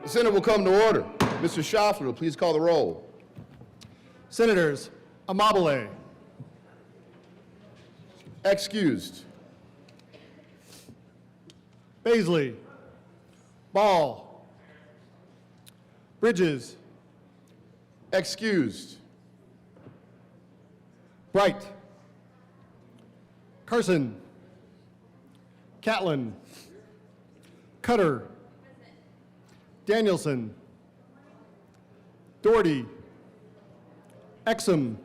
The Senate will come to order. Mr. Schaffler, please call the roll. Senators Amabile, Excused. Baisley, Ball, Bridges, Excused. Bright, Carson, Catlin, Cutter, Danielson, Doherty, Exum,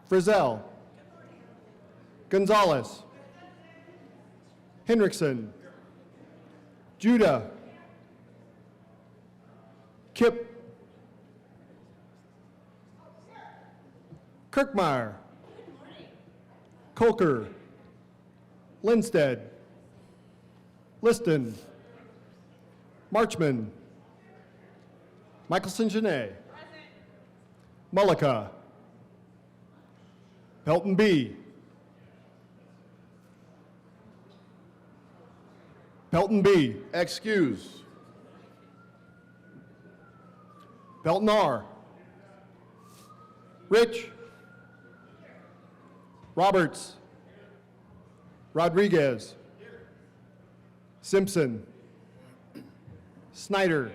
Frizzell, Gonzalez, Hendrickson, Judah, Kip, Kirkmeyer, Colker, Lindsted, Liston, Marchman, Michelson Janae, Mullica, Pelton B, Pelton B, Excused. Pelton R, Rich, Roberts, Rodriguez, Simpson, Snyder,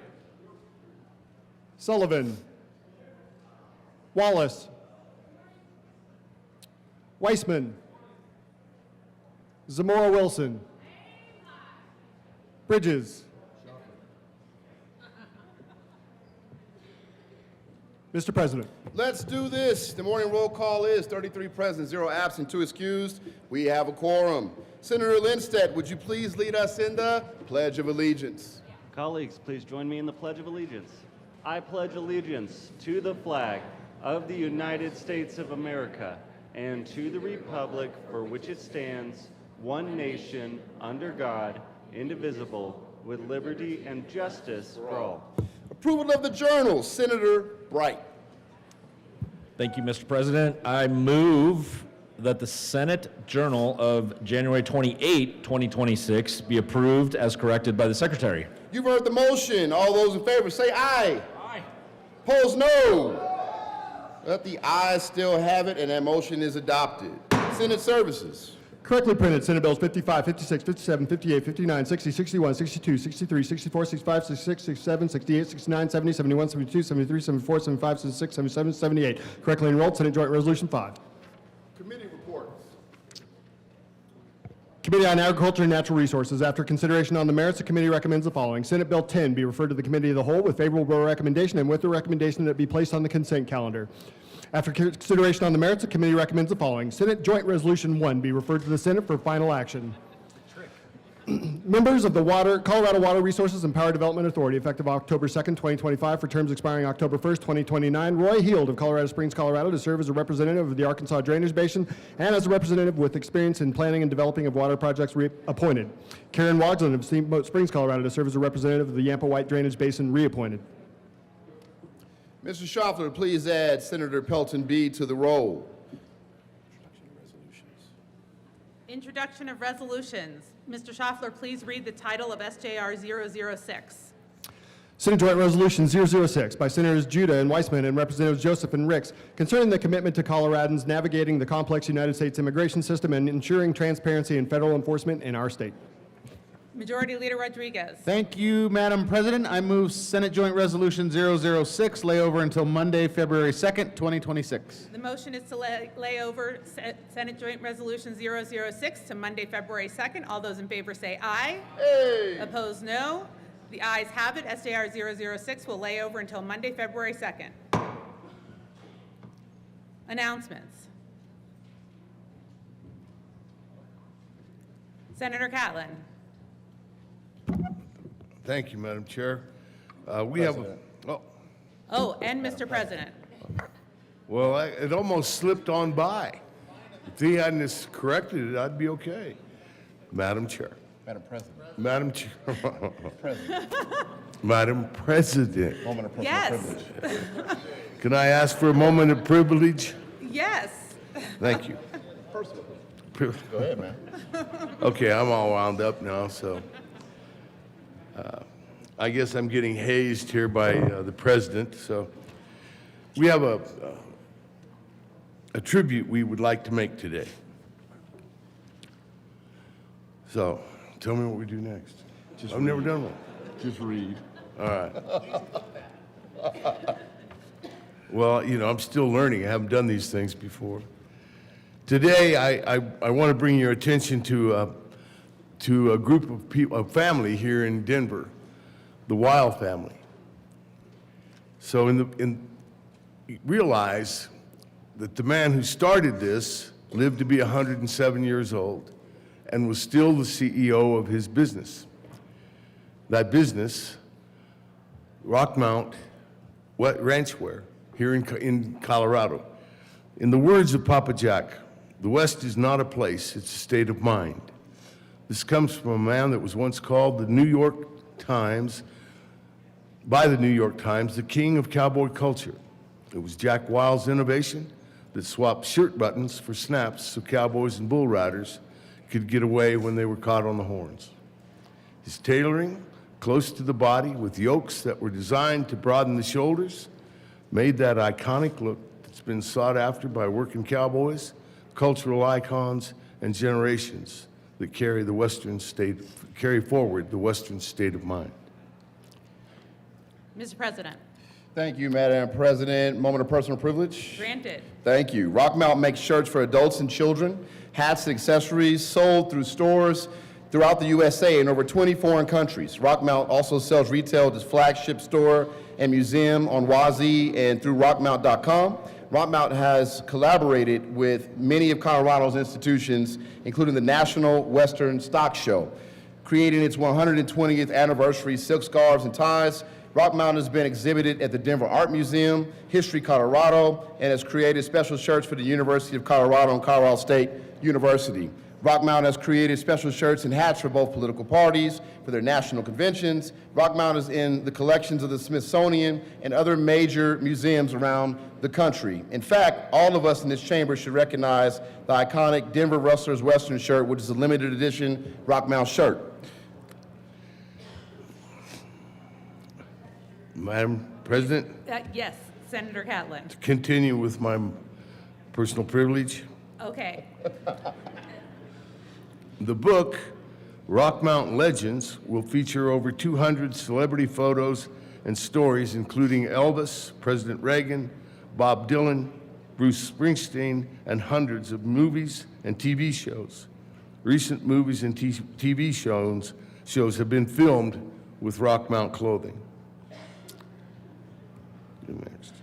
Sullivan, Wallace, Weissman, Zamora Wilson, Bridges. Mr. President. Let's do this. The morning roll call is 33 present, 0 absent, 2 excused. We have a quorum. Senator Lindsted, would you please lead us in the Pledge of Allegiance? Colleagues, please join me in the Pledge of Allegiance. I pledge allegiance to the flag of the United States of America and to the republic for which it stands, one nation, under God, indivisible, with liberty and justice for all. Approval of the journal, Senator Bright. Thank you, Mr. President. I move that the Senate Journal of January 28, 2026 be approved as corrected by the Secretary. You've heard the motion. All those in favor say aye. Aye. Opposed, no. Let the ayes still have it, and that motion is adopted. Senate Services. Correctly printed, Senate Bills 55, 56, 57, 58, 59, 60, 61, 62, 63, 64, 65, 66, 67, 68, 69, 70, 71, 72, 73, 74, 75, 76, 77, 78. Correctly enrolled, Senate Joint Resolution 5. Committee reports. Committee on Agriculture and Natural Resources. After consideration on the merits, the committee recommends the following. Senate Bill 10 be referred to the Committee of the Whole with favorable recommendation and with the recommendation that it be placed on the consent calendar. After consideration on the merits, the committee recommends the following. Senate Joint Resolution 1 be referred to the Senate for final action. Members of the Colorado Water Resources and Power Development Authority, effective October 2nd, 2025, for terms expiring October 1st, 2029. Roy Heald of Colorado Springs, Colorado, to serve as a representative of the Arkansas Drainage Basin and as a representative with experience in planning and developing of water projects reappointed. Karen Wogslin of Steamboat Springs, Colorado, to serve as a representative of the Yampa White Drainage Basin, reappointed. Mr. Schaffler, please add Senator Pelton B to the roll. Introduction of resolutions. Mr. Schaffler, please read the title of SJR 006. Senate Joint Resolution 006 by Senators Judah and Weissman and Representatives Joseph and Ricks concerning the commitment to Coloradans navigating the complex United States immigration system and ensuring transparency in federal enforcement in our state. Majority Leader Rodriguez. Thank you, Madam President. I move Senate Joint Resolution 006 lay over until Monday, February 2nd, 2026. The motion is to lay over Senate Joint Resolution 006 to Monday, February 2nd. All those in favor say aye. Hey! Opposed, no. The ayes have it. SJR 006 will lay over until Monday, February 2nd. Announcements. Senator Catlin. Thank you, Madam Chair. We have a, Oh, and Mr. President. well, it almost slipped on by. If he hadn't just corrected it, I'd be okay. Madam Chair. Madam President. Madam Chair. President. Madam President. Moment of Yes. privilege. Can I ask for a moment of privilege? Yes. Thank you. Go ahead, man. Okay, I'm all wound up now, so. I guess I'm getting hazed here by the president. So we have a tribute we would like to make today. So tell me what we do next. I've never done one. Just read. Well, you know, I'm still learning. I haven't done these things before. Today, I want to bring your attention to a group of people, a family here in Denver, the Weil family. So realize that the man who started this lived to be 107 years old and was still the CEO of his business. That business, Rockmount Ranchwear, here in Colorado. In the words of Papa Jack, the West is not a place, it's a state of mind. This comes from a man that was once called by the New York Times, the king of cowboy culture. It was Jack Weil's innovation that swapped shirt buttons for snaps so cowboys and bull riders could get away when they were caught on the horns. His tailoring, close to the body, with yokes that were designed to broaden the shoulders, made that iconic look that's been sought after by working cowboys, cultural icons, and generations that carry forward the Western state of mind. Mr. President, Thank you, Madam President. Moment of personal privilege. granted. Thank you. Rockmount makes shirts for adults and children, hats and accessories sold through stores throughout the USA in over 20 foreign countries. Rockmount also sells retail at its flagship store and museum on Wazee and through rockmount.com. Rockmount has collaborated with many of Colorado's institutions, including the National Western Stock Show. Creating its 120th anniversary silk scarves and ties, Rockmount has been exhibited at the Denver Art Museum, History Colorado, and has created special shirts for the University of Colorado and Colorado State University. Rockmount has created special shirts and hats for both political parties, for their national conventions. Rockmount is in the collections of the Smithsonian and other major museums around the country. In fact, all of us in this chamber should recognize the iconic Denver Rustlers Western shirt, which is a limited edition Rockmount shirt. Madam President, Yes, Senator Catlin. continue with my personal privilege. Okay. The book, Rockmount Legends, will feature over 200 celebrity photos and stories, including Elvis, President Reagan, Bob Dylan, Bruce Springsteen, and hundreds of movies and TV shows. Recent movies and TV shows have been filmed with Rockmount clothing. Next.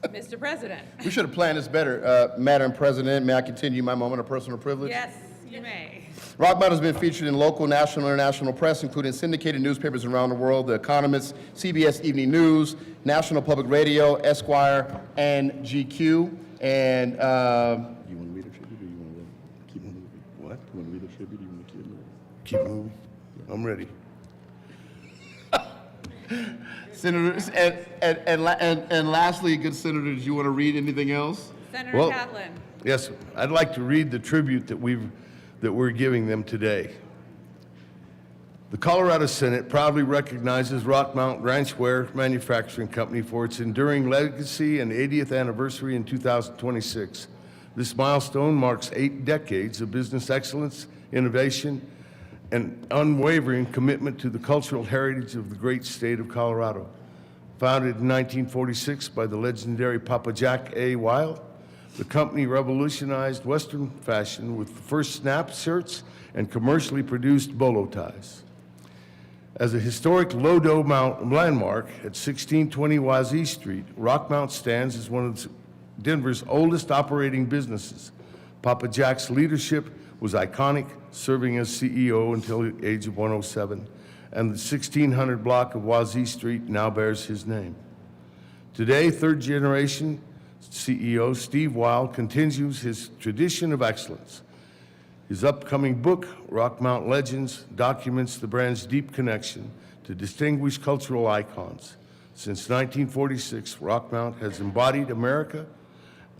Mr. President. We should have planned this better. Madam President, may I continue my moment of personal privilege? Yes, you may. Rockmount has been featured in local, national, and international press, including syndicated newspapers around the world, The Economist, CBS Evening News, National Public Radio, Esquire, and GQ. And you want to read a tribute or you want to keep moving? What? You want to read a tribute or you want to keep moving? Keep moving. I'm ready. Senators, and lastly, good senators, you want to read anything else? Senator Well- Catlin. Yes, I'd like to read the tribute that we're giving them today. The Colorado Senate proudly recognizes Rockmount Ranchwear Manufacturing Company for its enduring legacy and 80th anniversary in 2026. This milestone marks 8 decades of business excellence, innovation, and unwavering commitment to the cultural heritage of the great state of Colorado. Founded in 1946 by the legendary Papa Jack A. Weil, the company revolutionized Western fashion with the first snap shirts and commercially produced bolo ties. As a historic low-dough landmark at 1620 Wazee Street, Rockmount stands as one of Denver's oldest operating businesses. Papa Jack's leadership was iconic, serving as CEO until the age of 107, and the 1600 block of Wazee Street now bears his name. Today, third-generation CEO Steve Weil continues his tradition of excellence. His upcoming book, Rockmount Legends, documents the brand's deep connection to distinguished cultural icons. Since 1946, Rockmount has embodied America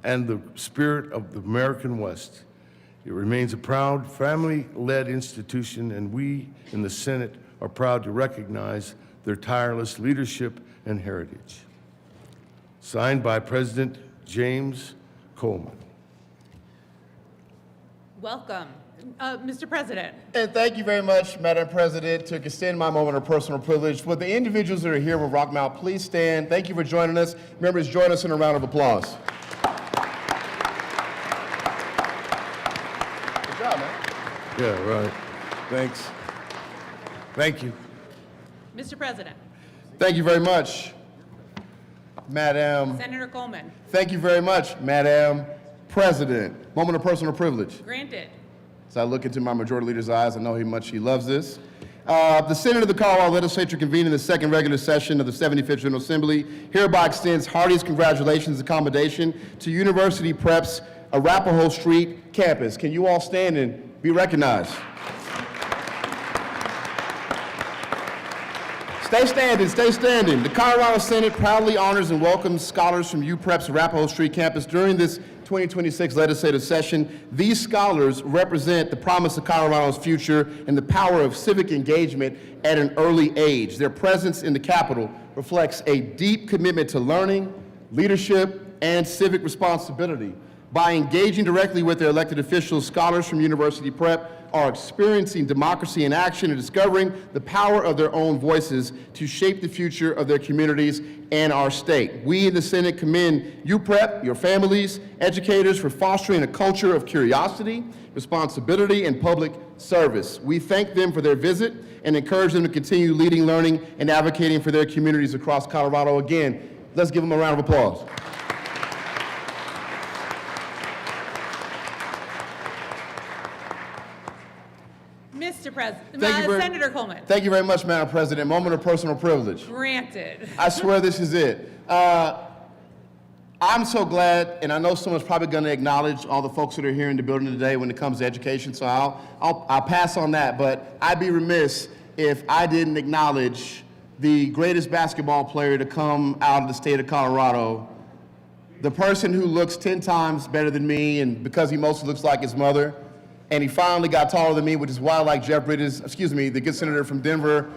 and the spirit of the American West. It remains a proud, family-led institution, and we in the Senate are proud to recognize their tireless leadership and heritage. Signed by President James Coleman. Welcome. Mr. President. And thank you very much, Madam President. To extend my moment of personal privilege, would the individuals that are here with Rockmount please stand? Thank you for joining us. Members, join us in a round of applause. Good job, man. Yeah, right. Thanks. Thank you. Mr. President. Thank you very much, Madam. Senator Coleman. Thank you very much, Madam President. Moment of personal privilege. Granted. As I look into my majority leader's eyes, I know how much he loves this. The Senate of the Colorado Legislature convening the second regular session of the 75th General Assembly hereby extends heartiest congratulations and commendation to University Prep's Arapahoe Street campus. Can you all stand and be recognized? Stay standing, stay standing. The Colorado Senate proudly honors and welcomes scholars from UPrep's Arapahoe Street campus during this 2026 legislative session. These scholars represent the promise of Colorado's future and the power of civic engagement at an early age. Their presence in the Capitol reflects a deep commitment to learning, leadership, and civic responsibility. By engaging directly with their elected officials, scholars from University Prep are experiencing democracy in action and discovering the power of their own voices to shape the future of their communities and our state. We in the Senate commend UPrep, your families, educators for fostering a culture of curiosity, responsibility, and public service. We thank them for their visit and encourage them to continue leading, learning, and advocating for their communities across Colorado. Again, let's give them a round of applause. Mr. President. Thank you very- Senator Coleman. Thank you very much, Madam President. Moment of personal privilege. Granted. I swear this is it. I'm so glad, and I know someone's probably going to acknowledge all the folks that are here in the building today when it comes to education, so I'll pass on that, but I'd be remiss if I didn't acknowledge the greatest basketball player to come out of the state of Colorado, the person who looks 10 times better than me, and because he mostly looks like his mother, and he finally got taller than me, which is why, like Jeff Bridges, the good senator from Denver,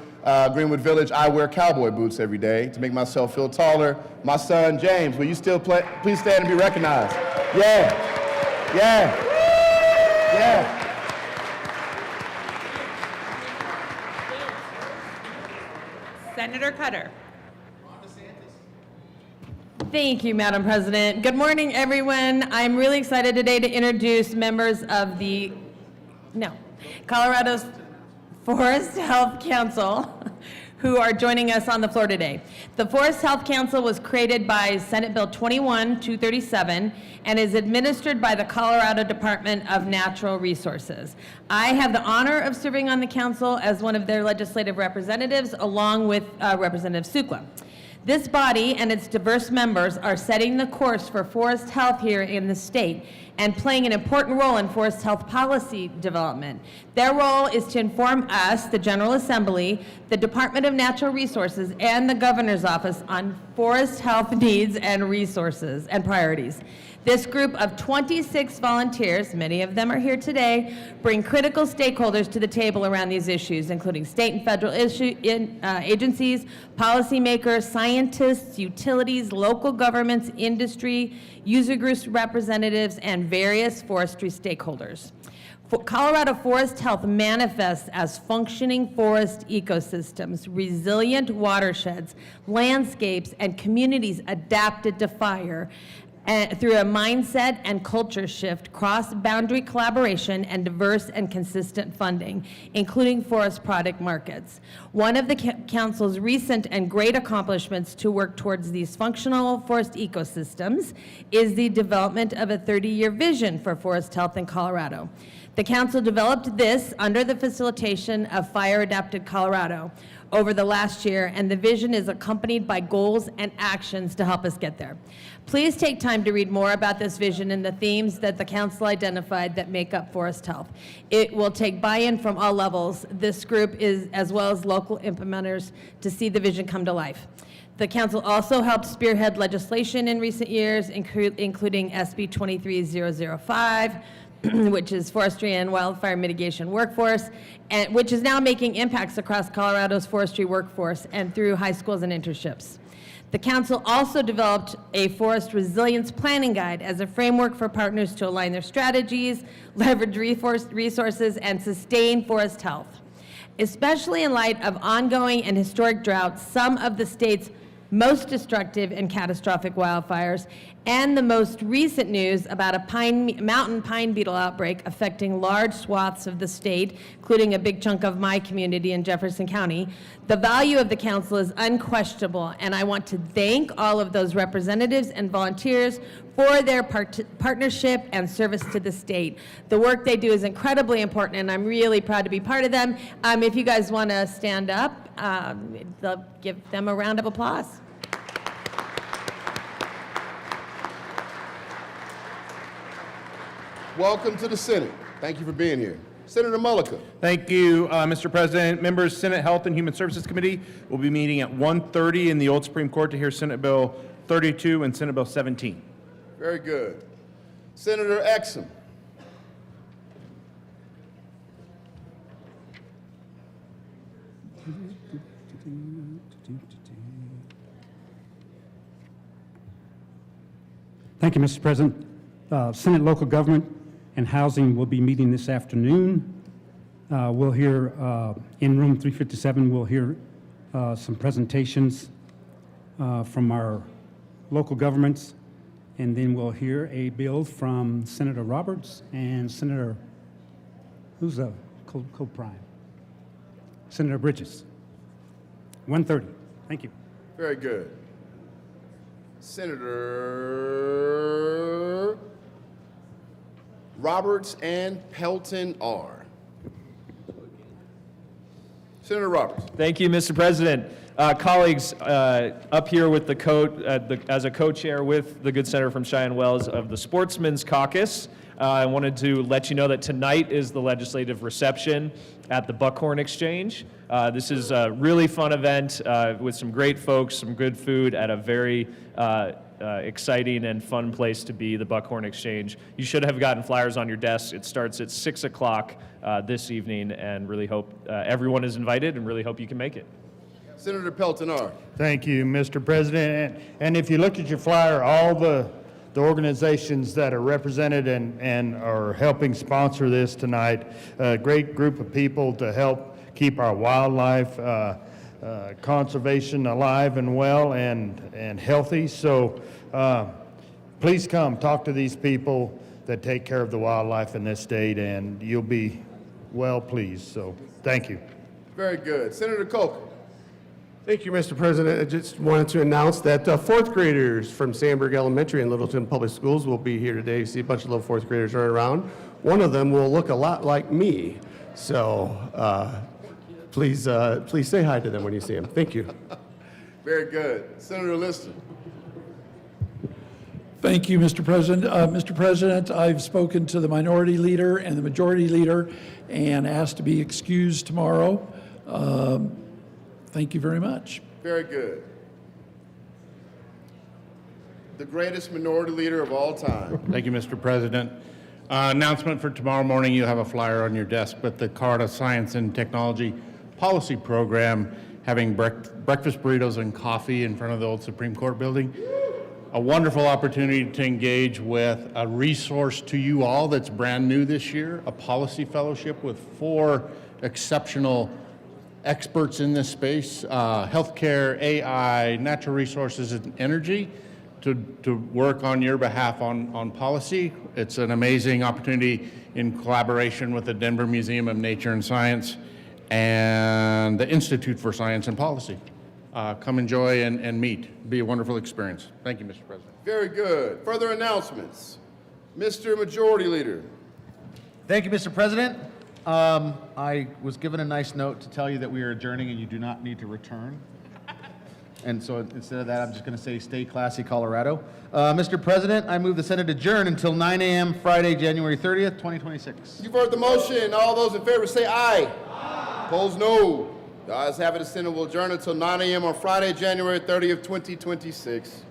Greenwood Village, I wear cowboy boots every day to make myself feel taller. My son, James, will you still please stand and be recognized? Yeah, yeah, yeah. Senator Cutter. Thank you, Madam President. Good morning, everyone. I'm really excited today to introduce members of the Colorado's Forest Health Council who are joining us on the floor today. The Forest Health Council was created by Senate Bill 21-237 and is administered by the Colorado Department of Natural Resources. I have the honor of serving on the council as one of their legislative representatives, along with Representative Sukla. This body and its diverse members are setting the course for forest health here in the state and playing an important role in forest health policy development. Their role is to inform us, the General Assembly, the Department of Natural Resources, and the Governor's Office on forest health needs and resources and priorities. This group of 26 volunteers, many of them are here today, bring critical stakeholders to the table around these issues, including state and federal agencies, policymakers, scientists, utilities, local governments, industry, user groups representatives, and various forestry stakeholders. Colorado Forest Health manifests as functioning forest ecosystems, resilient watersheds, landscapes, and communities adapted to fire, through a mindset and culture shift, cross-boundary collaboration, and diverse and consistent funding, including forest product markets. One of the Council's recent and great accomplishments to work towards these functional forest ecosystems is the development of a 30-year vision for forest health in Colorado. The Council developed this under the facilitation of Fire Adapted Colorado over the last year, and the vision is accompanied by goals and actions to help us get there. Please take time to read more about this vision and the themes that the Council identified that make up forest health. It will take buy-in from all levels. This group is, as well as local implementers, to see the vision come to life. The Council also helped spearhead legislation in recent years, including SB 23005, which is forestry and wildfire mitigation workforce, and which is now making impacts across Colorado's forestry workforce and through high schools and internships. The council also developed a forest resilience planning guide as a framework for partners to align their strategies, leverage resources, and sustain forest health. Especially in light of ongoing and historic droughts, some of the state's most destructive and catastrophic wildfires, and the most recent news about a mountain pine beetle outbreak affecting large swaths of the state, including a big chunk of my community in Jefferson County, the value of the council is unquestionable, and I want to thank all of those representatives and volunteers for their partnership and service to the state. The work they do is incredibly important, and I'm really proud to be part of them. If you guys want to stand up, they'll give them a round of applause. Welcome to the Senate. Thank you for being here. Senator Mullica. Thank you, Mr. President. Members, Senate Health and Human Services Committee will be meeting at 1:30 in the old Supreme Court to hear Senate Bill 32 and Senate Bill 17. Very good. Senator Exum. Thank you, Mr. President. Senate Local Government and Housing will be meeting this afternoon. We'll hear, in room 357, we'll hear some presentations from our local governments, and then we'll hear a bill from Senator Roberts and Senator, who's the co-prime? Senator Bridges. 1:30. Thank you. Very good. Senator Roberts and Pelton R. Senator Roberts. Thank you, Mr. President. Colleagues, up here with as a co-chair with the good senator from Cheyenne Wells of the Sportsmen's Caucus, I wanted to let you know that tonight is the legislative reception at the Buckhorn Exchange. This is a really fun event with some great folks, some good food at a very exciting and fun place to be, the Buckhorn Exchange. You should have gotten flyers on your desks. It starts at 6 o'clock this evening, and really hope everyone is invited, and really hope you can make it. Senator Pelton R. Thank you, Mr. President. And if you look at your flyer, all the organizations that are represented and are helping sponsor this tonight, a great group of people to help keep our wildlife conservation alive and well and healthy. So please come talk to these people that take care of the wildlife in this state, and you'll be well pleased. So thank you. Very good. Senator Coker. Thank you, Mr. President. I just wanted to announce that fourth graders from Sandburg Elementary and Littleton Public Schools will be here today. You see a bunch of little fourth graders running around. One of them will look a lot like me. So please say hi to them when you see them. Thank you. Very good. Senator Lister. Thank you, Mr. President. Mr. President, I've spoken to the minority leader and the majority leader and asked to be excused tomorrow. Thank you very much. Very good. The greatest minority leader of all time. Thank you, Mr. President. Announcement for tomorrow morning, you have a flyer on your desk, but the Colorado Science and Technology Policy Program having breakfast burritos and coffee in front of the old Supreme Court building. A wonderful opportunity to engage with a resource to you all that's brand new this year, a policy fellowship with 4 exceptional experts in this space, healthcare, AI, natural resources, and energy, to work on your behalf on policy. It's an amazing opportunity in collaboration with the Denver Museum of Nature and Science and the Institute for Science and Policy. Come enjoy and meet. Be a wonderful experience. Thank you, Mr. President. Very good. Further announcements. Mr. Majority Leader. Thank you, Mr. President. I was given a nice note to tell you that we are adjourning and you do not need to return. And so instead of that, I'm just going to say stay classy, Colorado. Mr. President, I move the Senate adjourn until 9 a.m. Friday, January 30th, 2026. You've heard the motion. All those in favor say aye. Aye. Opposed, no. The ayes have it. The Senate will adjourn until 9 a.m. on Friday, January 30th, 2026.